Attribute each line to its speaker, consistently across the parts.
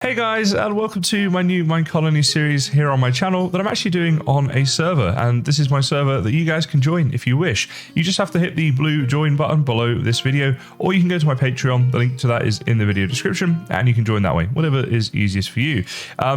Speaker 1: Hey guys, and welcome to my new MineColonies series here on my channel that I'm actually doing on a server, and this is my server that you guys can join if you wish. You just have to hit the blue join button below this video, or you can go to my Patreon. The link to that is in the video description, and you can join that way, whatever is easiest for you.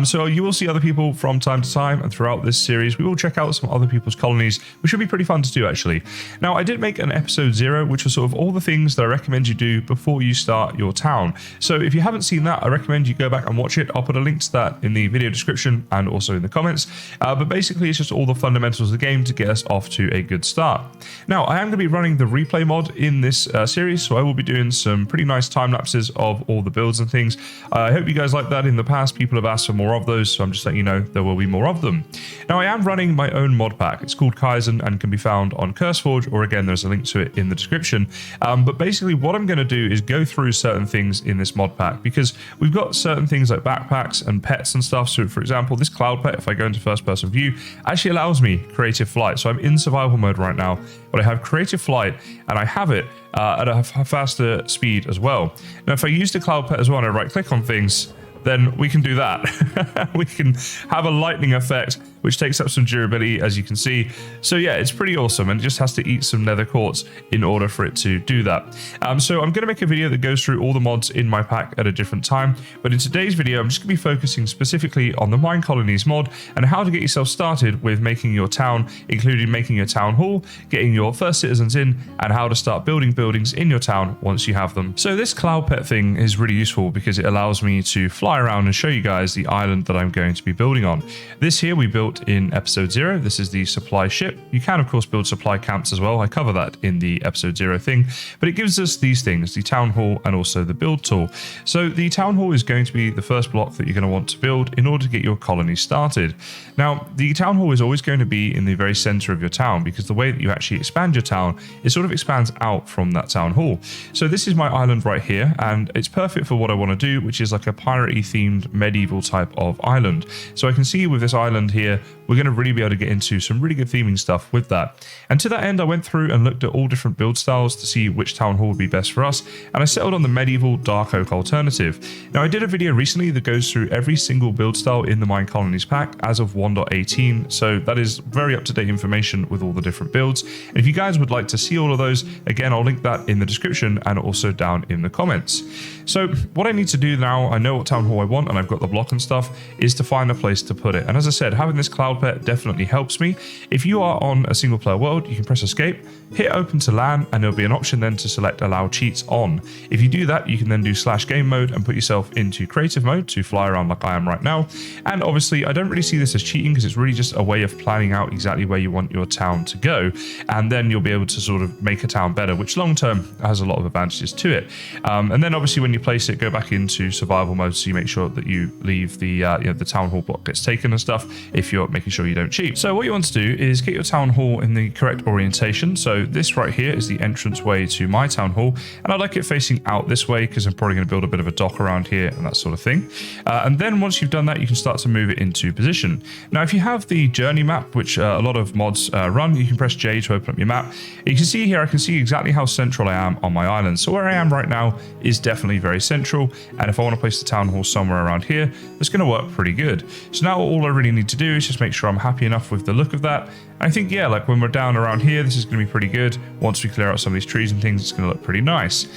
Speaker 1: So you will see other people from time to time, and throughout this series we will check out some other people's colonies, which should be pretty fun to do actually. Now, I did make an episode 0, which was sort of all the things that I recommend you do before you start your town. So if you haven't seen that, I recommend you go back and watch it. I'll put a link to that in the video description and also in the comments. But basically, it's just all the fundamentals of the game to get us off to a good start. Now, I am going to be running the replay mod in this series, so I will be doing some pretty nice time lapses of all the builds and things. I hope you guys like that. In the past, people have asked for more of those, so I'm just letting you know there will be more of them. Now, I am running my own mod pack. It's called Kysen and can be found on CurseForge, or again, there's a link to it in the description. But basically, what I'm going to do is go through certain things in this mod pack, because we've got certain things like backpacks and pets and stuff. So for example, this cloud pet, if I go into first person view, actually allows me creative flight. So I'm in survival mode right now, but I have creative flight and I have it at a faster speed as well. Now, if I use the cloud pet as well and I right click on things, then we can do that. We can have a lightning effect, which takes up some durability, as you can see. So yeah, it's pretty awesome, and it just has to eat some nether quartz in order for it to do that. So I'm going to make a video that goes through all the mods in my pack at a different time, but in today's video, I'm just going to be focusing specifically on the MineColonies mod and how to get yourself started with making your town, including making a town hall, getting your first citizens in, and how to start building buildings in your town once you have them. So this cloud pet thing is really useful because it allows me to fly around and show you guys the island that I'm going to be building on. This here we built in episode 0. This is the supply ship. You can of course build supply camps as well. I cover that in the episode 0 thing, but it gives us these things, the town hall and also the build tool. So the town hall is going to be the first block that you're going to want to build in order to get your colony started. Now, the town hall is always going to be in the very center of your town, because the way that you actually expand your town, it sort of expands out from that town hall. So this is my island right here, and it's perfect for what I want to do, which is like a piratey themed medieval type of island. So I can see with this island here, we're going to really be able to get into some really good theming stuff with that. And to that end, I went through and looked at all different build styles to see which town hall would be best for us, and I settled on the medieval dark oak alternative. Now, I did a video recently that goes through every single build style in the MineColonies pack as of 1.18, so that is very up-to-date information with all the different builds. And if you guys would like to see all of those, again, I'll link that in the description and also down in the comments. So what I need to do now, I know what town hall I want and I've got the block and stuff, is to find a place to put it. And as I said, having this cloud pet definitely helps me. If you are on a single player world, you can press escape, hit open to LAN, and there'll be an option then to select allow cheats on. If you do that, you can then do /game mode and put yourself into creative mode to fly around like I am right now. And obviously I don't really see this as cheating, because it's really just a way of planning out exactly where you want your town to go, and then you'll be able to sort of make a town better, which long term has a lot of advantages to it. And then obviously when you place it, go back into survival mode, so you make sure that you leave the the town hall block gets taken and stuff, if you're making sure you don't cheat. So what you want to do is get your town hall in the correct orientation. So this right here is the entrance way to my town hall, and I like it facing out this way because I'm probably going to build a bit of a dock around here and that sort of thing. And then once you've done that, you can start to move it into position. Now, if you have the journey map, which a lot of mods run, you can press J to open up your map. You can see here, I can see exactly how central I am on my island. So where I am right now is definitely very central, and if I want to place the town hall somewhere around here, that's going to work pretty good. So now all I really need to do is just make sure I'm happy enough with the look of that. I think, yeah, like when we're down around here, this is going to be pretty good. Once we clear out some of these trees and things, it's going to look pretty nice.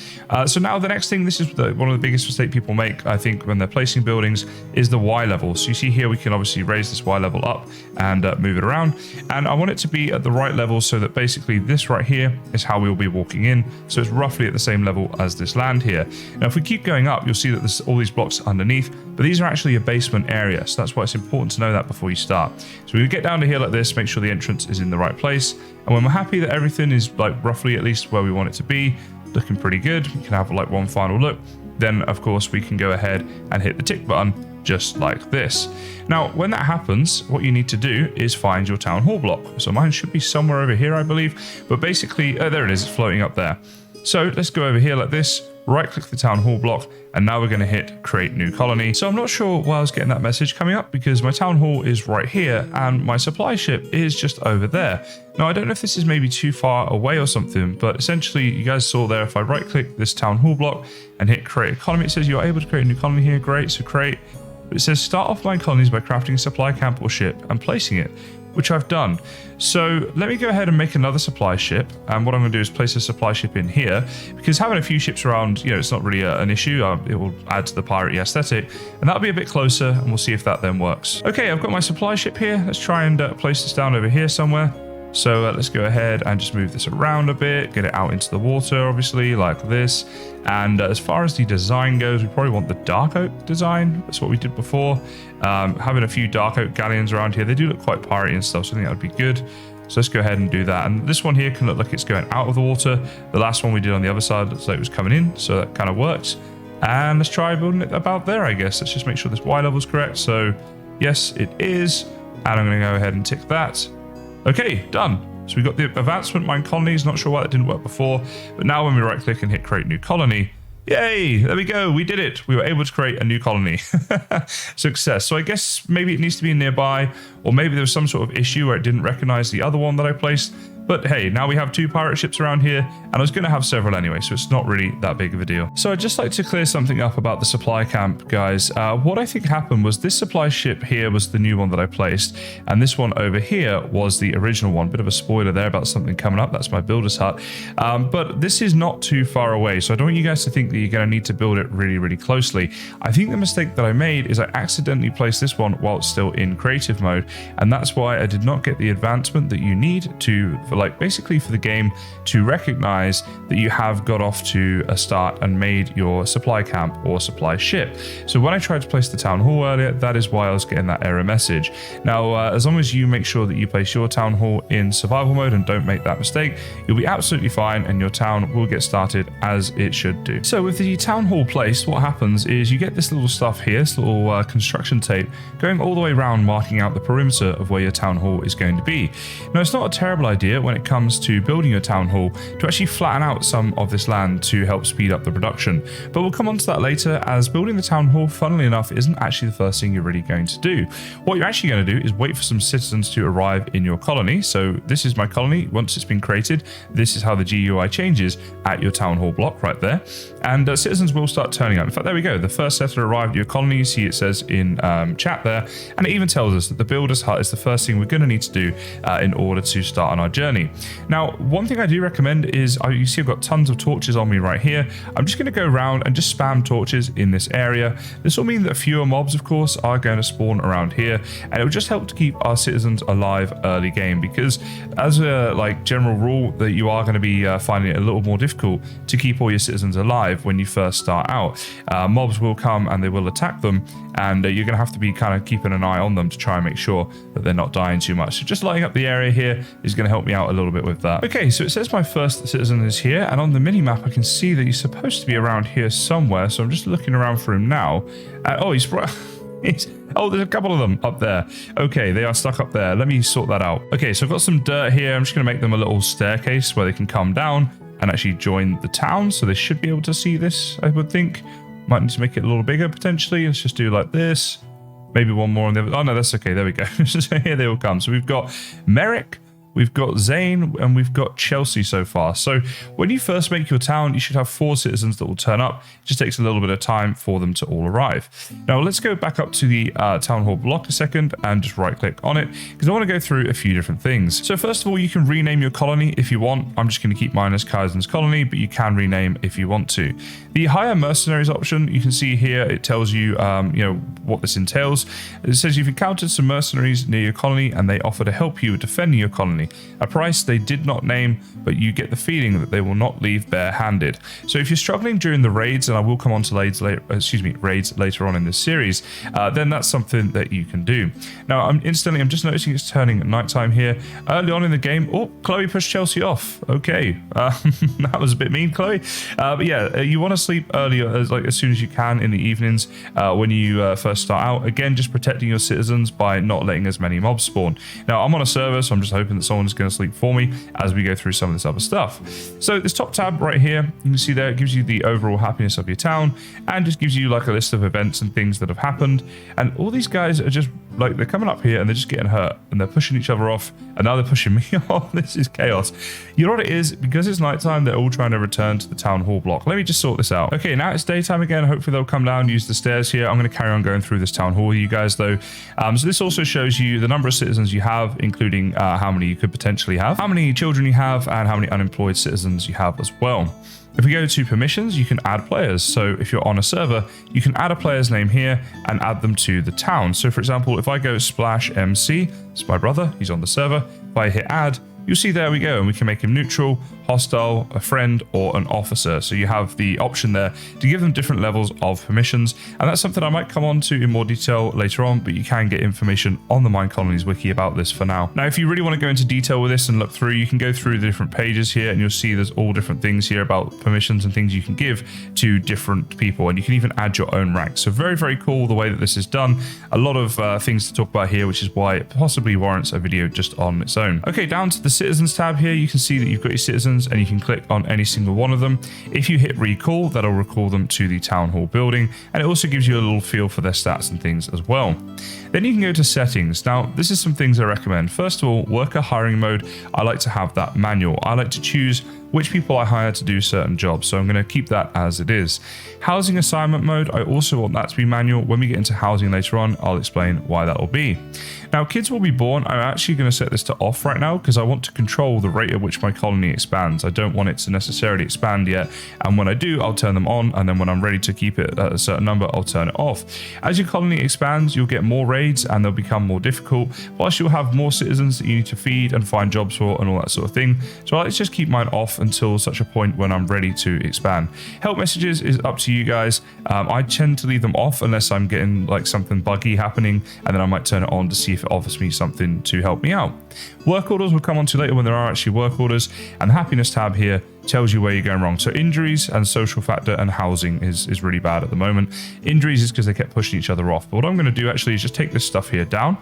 Speaker 1: So now the next thing, this is one of the biggest mistakes people make, I think, when they're placing buildings, is the Y level. So you see here, we can obviously raise this Y level up and move it around. And I want it to be at the right level, so that basically this right here is how we'll be walking in. So it's roughly at the same level as this land here. Now, if we keep going up, you'll see that there's all these blocks underneath, but these are actually a basement area. So that's why it's important to know that before you start. So we get down to here like this, make sure the entrance is in the right place, and when we're happy that everything is like roughly at least where we want it to be, looking pretty good, we can have like one final look, then of course we can go ahead and hit the tick button just like this. Now, when that happens, what you need to do is find your town hall block. So mine should be somewhere over here, I believe, but basically there it is, it's floating up there. So let's go over here like this, right click the town hall block, and now we're going to hit create new colony. So I'm not sure why I was getting that message coming up, because my town hall is right here and my supply ship is just over there. Now I don't know if this is maybe too far away or something, but essentially you guys saw there, if I right click this town hall block and hit create a colony, it says you're able to create a new colony here. Great, so create. But it says start off MineColonies by crafting a supply camp or ship and placing it, which I've done. So let me go ahead and make another supply ship. And what I'm going to do is place a supply ship in here, because having a few ships around, it's not really an issue. It will add to the piratey aesthetic, and that'll be a bit closer, and we'll see if that then works. Okay, I've got my supply ship here. Let's try and place this down over here somewhere. So let's go ahead and just move this around a bit, get it out into the water, obviously, like this. And as far as the design goes, we probably want the dark oak design. That's what we did before. Having a few dark oak galleons around here, they do look quite piratey and stuff, so I think that would be good. So let's go ahead and do that. And this one here can look like it's going out of the water. The last one we did on the other side looks like it was coming in, so that kind of works. And let's try building it about there, I guess. Let's just make sure this Y level is correct. So yes, it is. And I'm going to go ahead and tick that. Okay, done. So we've got the advancement MineColonies. Not sure why that didn't work before, but now when we right click and hit create new colony, yay, there we go. We did it. We were able to create a new colony. Success. So I guess maybe it needs to be nearby, or maybe there was some sort of issue where it didn't recognize the other one that I placed. But hey, now we have 2 pirate ships around here, and I was going to have several anyway, so it's not really that big of a deal. So I'd just like to clear something up about the supply camp, guys. What I think happened was this supply ship here was the new one that I placed, and this one over here was the original one. Bit of a spoiler there about something coming up. That's my builder's hut. But this is not too far away, so I don't want you guys to think that you're going to need to build it really, really closely. I think the mistake that I made is I accidentally placed this one while it's still in creative mode, and that's why I did not get the advancement that you need to, basically for the game to recognize that you have got off to a start and made your supply camp or supply ship. So when I tried to place the town hall earlier, that is why I was getting that error message. Now, as long as you make sure that you place your town hall in survival mode and don't make that mistake, you'll be absolutely fine and your town will get started as it should do. So with the town hall placed, what happens is you get this little stuff here, this little construction tape going all the way around, marking out the perimeter of where your town hall is going to be. Now, it's not a terrible idea when it comes to building your town hall to actually flatten out some of this land to help speed up the production, but we'll come on to that later, as building the town hall, funnily enough, isn't actually the first thing you're really going to do. What you're actually going to do is wait for some citizens to arrive in your colony. So this is my colony. Once it's been created, this is how the GUI changes at your town hall block right there, and citizens will start turning up. In fact, there we go, the first settler arrived at your colony. You see it says in chat there, and it even tells us that the builder's hut is the first thing we're going to need to do in order to start on our journey. Now, one thing I do recommend is, you see I've got tons of torches on me right here. I'm just going to go around and just spam torches in this area. This will mean that fewer mobs, of course, are going to spawn around here, and it will just help to keep our citizens alive early game, because as a general rule, that you are going to be finding it a little more difficult to keep all your citizens alive when you first start out. Mobs will come and they will attack them, and you're going to have to be kind of keeping an eye on them to try and make sure that they're not dying too much. So just lighting up the area here is going to help me out a little bit with that. Okay, so it says my first citizen is here, and on the mini-map I can see that he's supposed to be around here somewhere, so I'm just looking around for him now. Oh, he's oh, there's a couple of them up there. Okay, they are stuck up there. Let me sort that out. Okay, so I've got some dirt here. I'm just going to make them a little staircase where they can come down and actually join the town, so they should be able to see this, I would think. Might need to make it a little bigger, potentially. Let's just do like this. Maybe one more on the other. Oh, no, that's okay. There we go. So here they all come. So we've got Merrick, we've got Zane, and we've got Chelsea so far. So when you first make your town, you should have 4 citizens that will turn up. It just takes a little bit of time for them to all arrive. Now let's go back up to the town hall block a second and just right click on it, because I want to go through a few different things. So first of all, you can rename your colony if you want. I'm just going to keep mine as Kysen's colony, but you can rename if you want to. The hire mercenaries option, you can see here, it tells you, what this entails. It says you've encountered some mercenaries near your colony and they offer to help you with defending your colony. A price they did not name, but you get the feeling that they will not leave bare-handed. So if you're struggling during the raids, and I will come on to raids later on in this series, then that's something that you can do. Now, I'm just noticing it's turning nighttime here. Early on in the game, oh, Chloe pushed Chelsea off. Okay, that was a bit mean, Chloe. But yeah, you want to sleep earlier, as soon as you can in the evenings when you first start out. Again, just protecting your citizens by not letting as many mobs spawn. Now, I'm on a server, so I'm just hoping that someone someone's going to sleep for me as we go through some of this other stuff. So this top tab right here, you can see there, it gives you the overall happiness of your town and just gives you like a list of events and things that have happened. And all these guys are just like, they're coming up here and they're just getting hurt and they're pushing each other off, and now they're pushing me off. This is chaos. You know what it is? Because it's nighttime, they're all trying to return to the town hall block. Let me just sort this out. Okay, now it's daytime again. Hopefully they'll come down, use the stairs here. I'm going to carry on going through this town hall with you guys though. So this also shows you the number of citizens you have, including how many you could potentially have, how many children you have, and how many unemployed citizens you have as well. If we go to permissions, you can add players. So if you're on a server, you can add a player's name here and add them to the town. So for example, if I go Splash MC, it's my brother, he's on the server. If I hit add, you'll see there we go, and we can make him neutral, hostile, a friend, or an officer. So you have the option there to give them different levels of permissions, and that's something I might come on to in more detail later on, but you can get information on the MineColonies wiki about this for now. Now, if you really want to go into detail with this and look through, you can go through the different pages here, and you'll see there's all different things here about permissions and things you can give to different people, and you can even add your own rank. So very, very cool the way that this is done. A lot of things to talk about here, which is why it possibly warrants a video just on its own. Okay, down to the citizens tab here, you can see that you've got your citizens and you can click on any single one of them. If you hit recall, that'll recall them to the town hall building, and it also gives you a little feel for their stats and things as well. Then you can go to settings. Now, this is some things I recommend. First of all, worker hiring mode. I like to have that manual. I like to choose which people I hire to do certain jobs, so I'm going to keep that as it is. Housing assignment mode, I also want that to be manual. When we get into housing later on, I'll explain why that will be. Now, kids will be born. I'm actually going to set this to off right now because I want to control the rate at which my colony expands. I don't want it to necessarily expand yet, and when I do, I'll turn them on, and then when I'm ready to keep it at a certain number, I'll turn it off. As your colony expands, you'll get more raids and they'll become more difficult, whilst you'll have more citizens that you need to feed and find jobs for and all that sort of thing. So let's just keep mine off until such a point when I'm ready to expand. Help messages is up to you guys. I tend to leave them off unless I'm getting like something buggy happening, and then I might turn it on to see if it offers me something to help me out. Work orders we'll come on to later when there are actually work orders, and the happiness tab here tells you where you're going wrong. So injuries and social factor and housing is really bad at the moment. Injuries is because they kept pushing each other off. But what I'm going to do actually is just take this stuff here down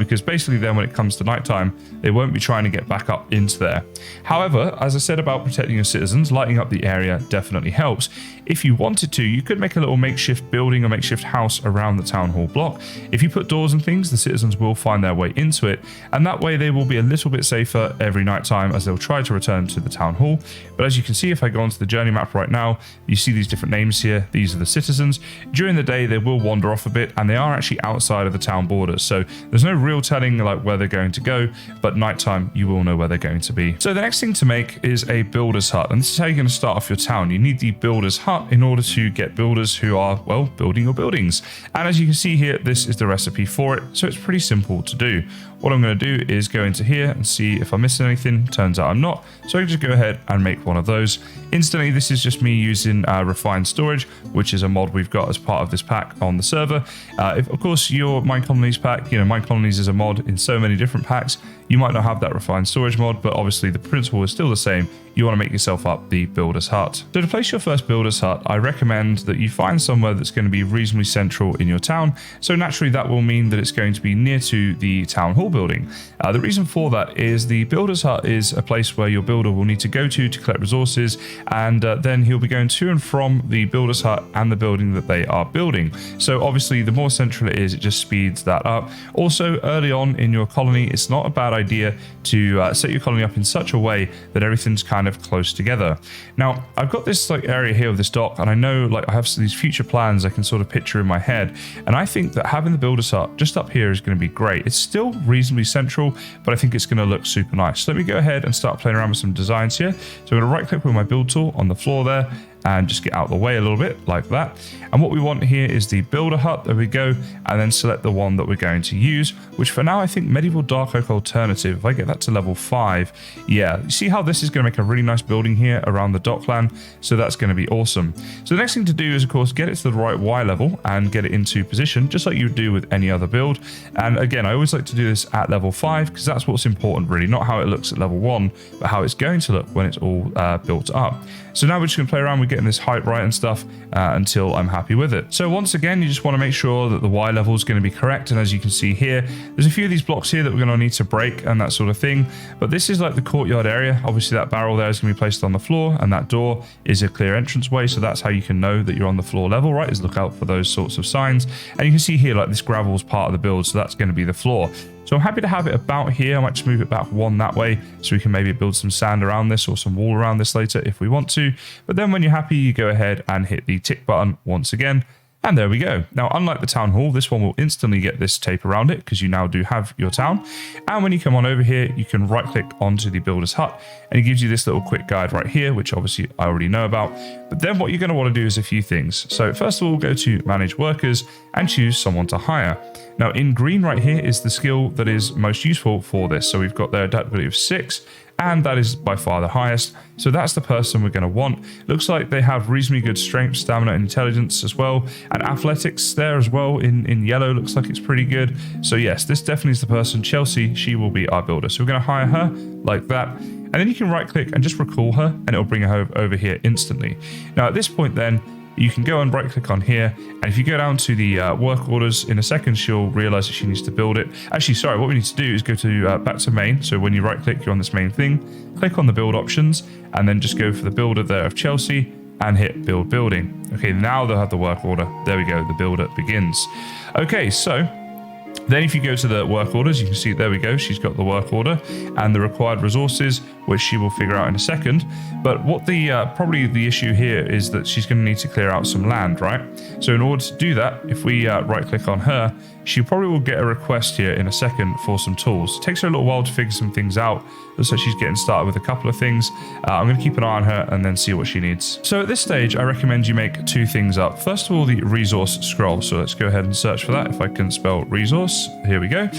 Speaker 1: because basically then when it comes to nighttime, they won't be trying to get back up into there. However, as I said about protecting your citizens, lighting up the area definitely helps. If you wanted to, you could make a little makeshift building or makeshift house around the town hall block. If you put doors and things, the citizens will find their way into it, and that way they will be a little bit safer every nighttime as they'll try to return to the town hall. But as you can see, if I go onto the journey map right now, you see these different names here. These are the citizens. During the day, they will wander off a bit, and they are actually outside of the town borders. So there's no real telling like where they're going to go, but nighttime, you will know where they're going to be. So the next thing to make is a builder's hut, and this is how you're going to start off your town. You need the builder's hut in order to get builders who are, well, building your buildings. And as you can see here, this is the recipe for it. So it's pretty simple to do. What I'm going to do is go into here and see if I'm missing anything. Turns out I'm not. So I can just go ahead and make one of those. Instantly, this is just me using refined storage, which is a mod we've got as part of this pack on the server. If, of course, your MineColonies pack, you know, MineColonies is a mod in so many different packs. You might not have that refined storage mod, but obviously the principle is still the same. You want to make yourself up the builder's hut. So to place your first builder's hut, I recommend that you find somewhere that's going to be reasonably central in your town. So naturally, that will mean that it's going to be near to the town hall building. The reason for that is the builder's hut is a place where your builder will need to go to collect resources, and then he'll be going to and from the builder's hut and the building that they are building. So obviously, the more central it is, it just speeds that up. Also, early on in your colony, it's not a bad idea to set your colony up in such a way that everything's kind of close together. Now, I've got this like area here of this dock, and I know like I have these future plans I can sort of picture in my head, and I think that having the builder's hut just up here is going to be great. It's still reasonably central, but I think it's going to look super nice. So let me go ahead and start playing around with some designs here. So I'm going to right click with my build tool on the floor there, and just get out of the way a little bit like that. And what we want here is the builder hut. There we go. And then select the one that we're going to use, which for now, I think medieval dark oak alternative. If I get that to level 5, yeah, you see how this is going to make a really nice building here around the dockland. So that's going to be awesome. So the next thing to do is, of course, get it to the right Y level and get it into position, just like you would do with any other build. And again, I always like to do this at level 5 because that's what's important, really, not how it looks at level 1, but how it's going to look when it's all built up. So now we're just going to play around with getting this height right and stuff until I'm happy with it. So once again, you just want to make sure that the Y level is going to be correct. And as you can see here, there's a few of these blocks here that we're going to need to break and that sort of thing. But this is like the courtyard area. Obviously that barrel there is going to be placed on the floor, and that door is a clear entranceway. So that's how you can know that you're on the floor level, right? Is look out for those sorts of signs. And you can see here, like this gravel is part of the build. So that's going to be the floor. So I'm happy to have it about here. I might just move it back one that way so we can maybe build some sand around this or some wall around this later if we want to. But then when you're happy, you go ahead and hit the tick button once again. And there we go. Now, unlike the town hall, this one will instantly get this tape around it because you now do have your town. And when you come on over here, you can right click onto the builder's hut and it gives you this little quick guide right here, which obviously I already know about. But then what you're going to want to do is a few things. So first of all, go to manage workers and choose someone to hire. Now in green right here is the skill that is most useful for this. So we've got their adaptability of 6. And that is by far the highest. So that's the person we're going to want. Looks like they have reasonably good strength, stamina, and intelligence as well. And athletics there as well in yellow looks like it's pretty good. So yes, this definitely is the person. Chelsea, she will be our builder. So we're going to hire her like that. And then you can right click and just recall her and it'll bring her over here instantly. Now at this point then, you can go and right click on here, and if you go down to the work orders in a second, she'll realize that she needs to build it. Actually, sorry, what we need to do is go to back to main. So when you right click, you're on this main thing, click on the build options, and then just go for the builder there of Chelsea and hit build building. Okay, now they'll have the work order. There we go, the builder begins. Okay, so then if you go to the work orders, you can see, there we go, she's got the work order and the required resources, which she will figure out in a second. But what the probably the issue here is that she's going to need to clear out some land, right? So in order to do that, if we right click on her, she probably will get a request here in a second for some tools. It takes her a little while to figure some things out. Looks like she's getting started with a couple of things. I'm going to keep an eye on her and then see what she needs. So at this stage, I recommend you make two things up. First of all, the resource scroll. So let's go ahead and search for that. If I can spell resource, here we go.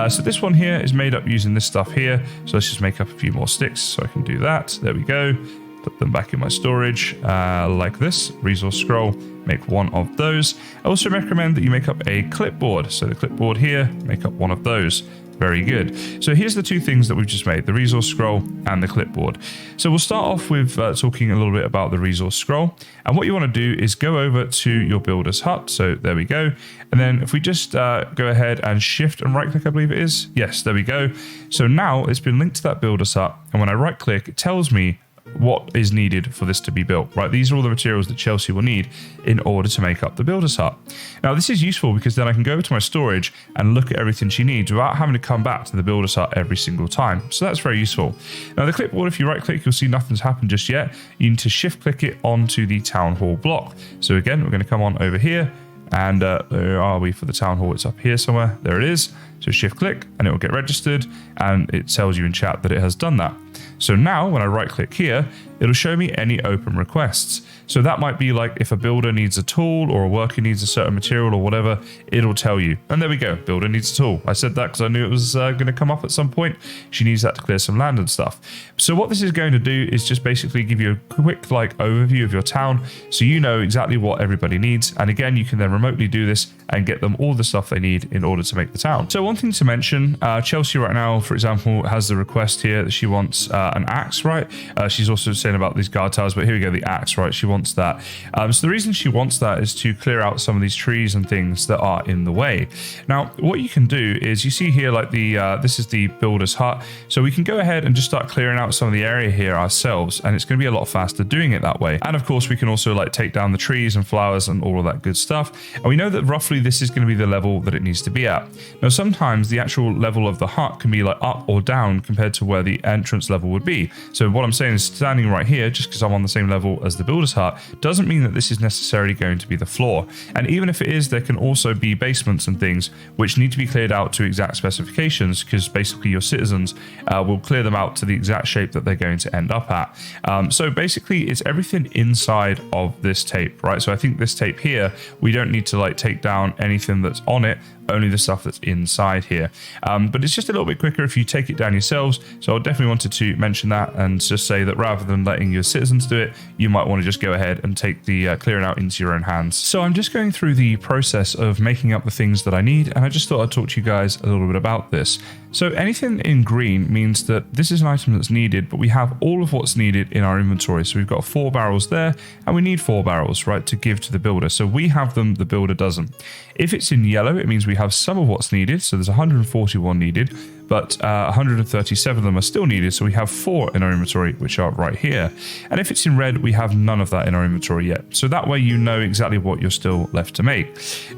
Speaker 1: So this one here is made up using this stuff here. So let's just make up a few more sticks so I can do that. There we go. Put them back in my storage like this. Resource scroll, make one of those. I also recommend that you make up a clipboard. So the clipboard here, make up one of those. Very good. So here's the two things that we've just made, the resource scroll and the clipboard. So we'll start off with talking a little bit about the resource scroll. And what you want to do is go over to your builder's hut. So there we go. And then if we just go ahead and shift and right click, I believe it is. Yes, there we go. So now it's been linked to that builder's hut. And when I right click, it tells me what is needed for this to be built, right? These are all the materials that Chelsea will need in order to make up the builder's hut. Now, this is useful because then I can go over to my storage and look at everything she needs without having to come back to the builder's hut every single time. So that's very useful. Now, the clipboard, if you right click, you'll see nothing's happened just yet. You need to shift click it onto the town hall block. So again, we're going to come on over here. And where are we for the town hall? It's up here somewhere. There it is. So shift click and it will get registered and it tells you in chat that it has done that. So now when I right click here, it'll show me any open requests. So that might be like if a builder needs a tool or a worker needs a certain material or whatever, it'll tell you. And there we go, builder needs a tool. I said that because I knew it was going to come up at some point. She needs that to clear some land and stuff. So what this is going to do is just basically give you a quick like overview of your town so you know exactly what everybody needs. And again, you can then remotely do this and get them all the stuff they need in order to make the town. So one thing to mention, Chelsea right now, for example, has the request here that she wants an axe, right? She's also saying about these guard towers, but here we go, the axe, right? She wants that. So the reason she wants that is to clear out some of these trees and things that are in the way. Now, what you can do is you see here like the, this is the builder's hut. So we can go ahead and just start clearing out some of the area here ourselves. And it's going to be a lot faster doing it that way. And of course, we can also like take down the trees and flowers and all of that good stuff. And we know that roughly this is going to be the level that it needs to be at. Now, sometimes the actual level of the hut can be like up or down compared to where the entrance level would be. So what I'm saying is standing right here, just because I'm on the same level as the builder's hut, doesn't mean that this is necessarily going to be the floor. And even if it is, there can also be basements and things which need to be cleared out to exact specifications, because basically your citizens will clear them out to the exact shape that they're going to end up at. So basically it's everything inside of this tape, right? So I think this tape here, we don't need to like take down anything that's on it, only the stuff that's inside here. But it's just a little bit quicker if you take it down yourselves. So I definitely wanted to mention that and just say that rather than letting your citizens do it, you might want to just go ahead and take the clearing out into your own hands. So I'm just going through the process of making up the things that I need, and I just thought I'd talk to you guys a little bit about this. So anything in green means that this is an item that's needed, but we have all of what's needed in our inventory. So we've got 4 barrels there, and we need 4 barrels, right, to give to the builder. So we have them, the builder doesn't. If it's in yellow, it means we have some of what's needed. So there's 141 needed, but 137 of them are still needed. So we have 4 in our inventory, which are right here. And if it's in red, we have none of that in our inventory yet. So that way you know exactly what you're still left to make.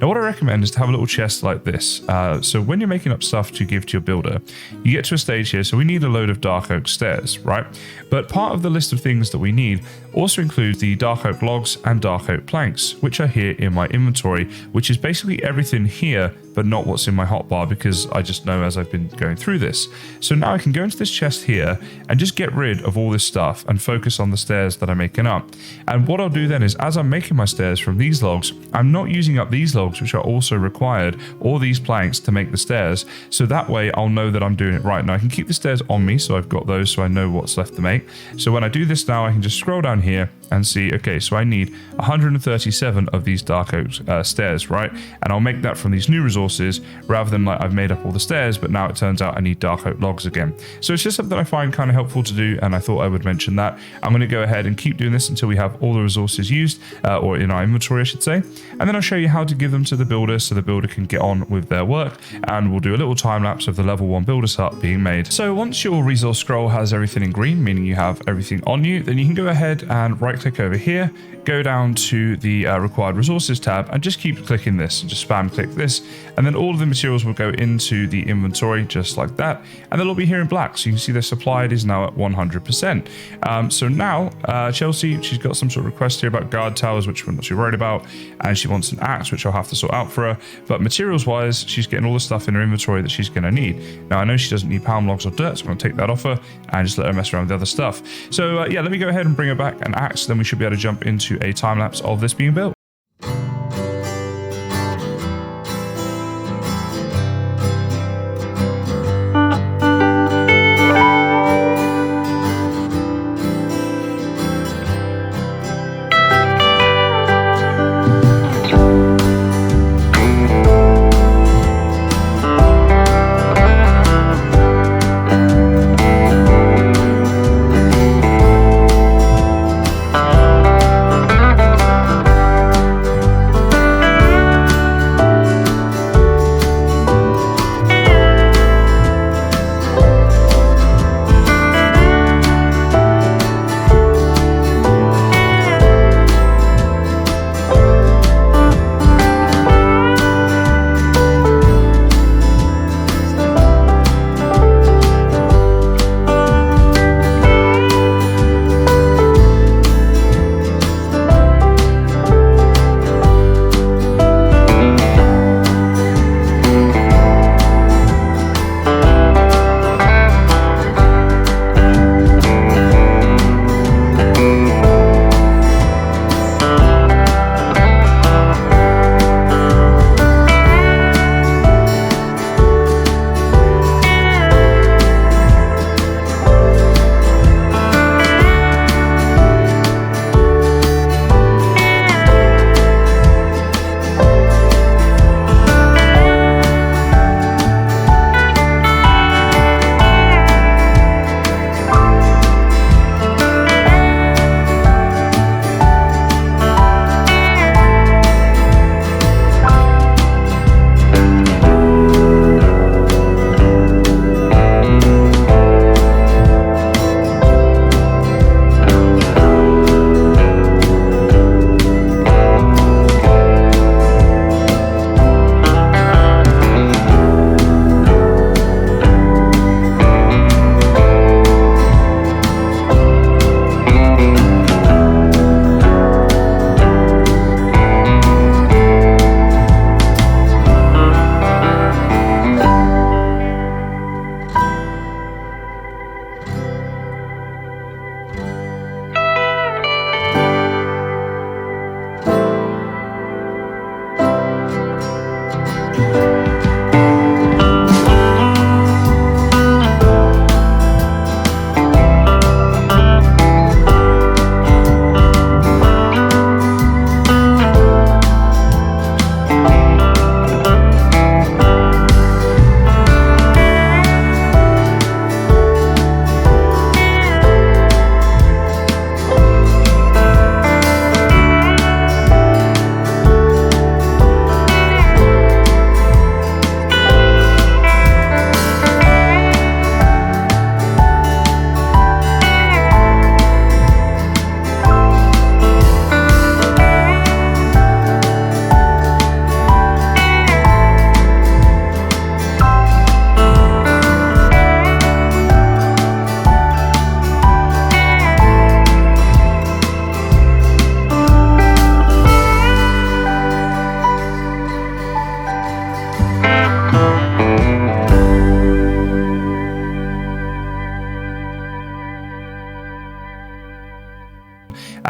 Speaker 1: Now, what I recommend is to have a little chest like this. So when you're making up stuff to give to your builder, you get to a stage here. So we need a load of dark oak stairs, right? But part of the list of things that we need also includes the dark oak logs and dark oak planks, which are here in my inventory, which is basically everything here, but not what's in my hotbar, because I just know as I've been going through this. So now I can go into this chest here and just get rid of all this stuff and focus on the stairs that I'm making up. And what I'll do then is, as I'm making my stairs from these logs, I'm not using up these logs, which are also required, or these planks to make the stairs. So that way I'll know that I'm doing it right. Now I can keep the stairs on me, so I've got those, so I know what's left to make. So when I do this now, I can just scroll down here and see, okay, so I need 137 of these dark oak stairs, right? And I'll make that from these new resources rather than like I've made up all the stairs, but now it turns out I need dark oak logs again. So it's just something I find kind of helpful to do, and I thought I would mention that. I'm going to go ahead and keep doing this until we have all the resources used, or in our inventory, I should say. And then I'll show you how to give them to the builder so the builder can get on with their work, and we'll do a little time lapse of the level 1 builder's hut being made. So once your resource scroll has everything in green, meaning you have everything on you, then you can go ahead and right click over here, go down to the required resources tab, and just keep clicking this and just spam click this, and then all of the materials will go into the inventory just like that, and they'll all be here in black, so you can see their supplied is now at 100%. So now Chelsea, she's got some sort of request here about guard towers, which we're not too worried about, and she wants an axe, which I'll have to sort out for her. But materials wise, she's getting all the stuff in her inventory that she's going to need. Now I know she doesn't need palm logs or dirt, so I'm going to take that off her and just let her mess around with the other stuff. So yeah, let me go ahead and bring her back an axe, then we should be able to jump into a time lapse of this being built.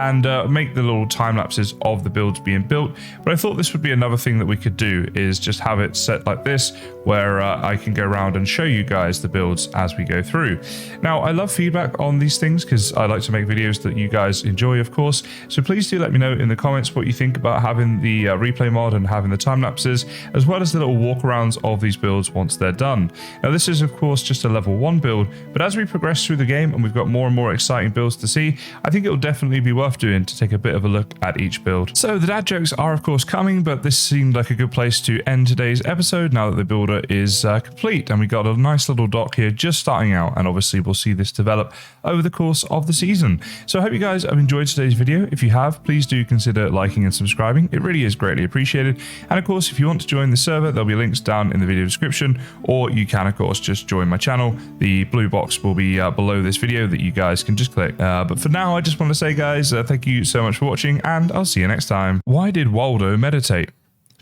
Speaker 1: and make the little time lapses of the builds being built. But I thought this would be another thing that we could do, is just have it set like this, where I can go around and show you guys the builds as we go through. Now, I love feedback on these things because I like to make videos that you guys enjoy, of course. So please do let me know in the comments what you think about having the replay mod and having the time lapses, as well as the little walkarounds of these builds once they're done. Now, this is of course just a level 1 build, but as we progress through the game and we've got more and more exciting builds to see, I think it will definitely be worth doing to take a bit of a look at each build. So the dad jokes are of course coming, but this seemed like a good place to end today's episode now that the builder is complete, and we got a nice little dock here just starting out, and obviously we'll see this develop over the course of the season. So I hope you guys have enjoyed today's video. If you have, please do consider liking and subscribing. It really is greatly appreciated. And of course, if you want to join the server, there'll be links down in the video description, or you can of course just join my channel. The blue box will be below this video that you guys can just click. But for now, I just want to say, guys, thank you so much for watching, and I'll see you next time. Why did Waldo meditate?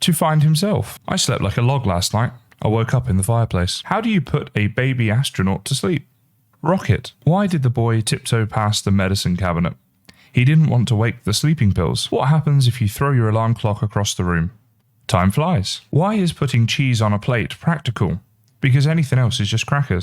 Speaker 1: To find himself. I slept like a log last night. I woke up in the fireplace. How do you put a baby astronaut to sleep? Rocket. Why did the boy tiptoe past the medicine cabinet? He didn't want to wake the sleeping pills. What happens if you throw your alarm clock across the room? Time flies. Why is putting cheese on a plate practical? Because anything else is just crackers.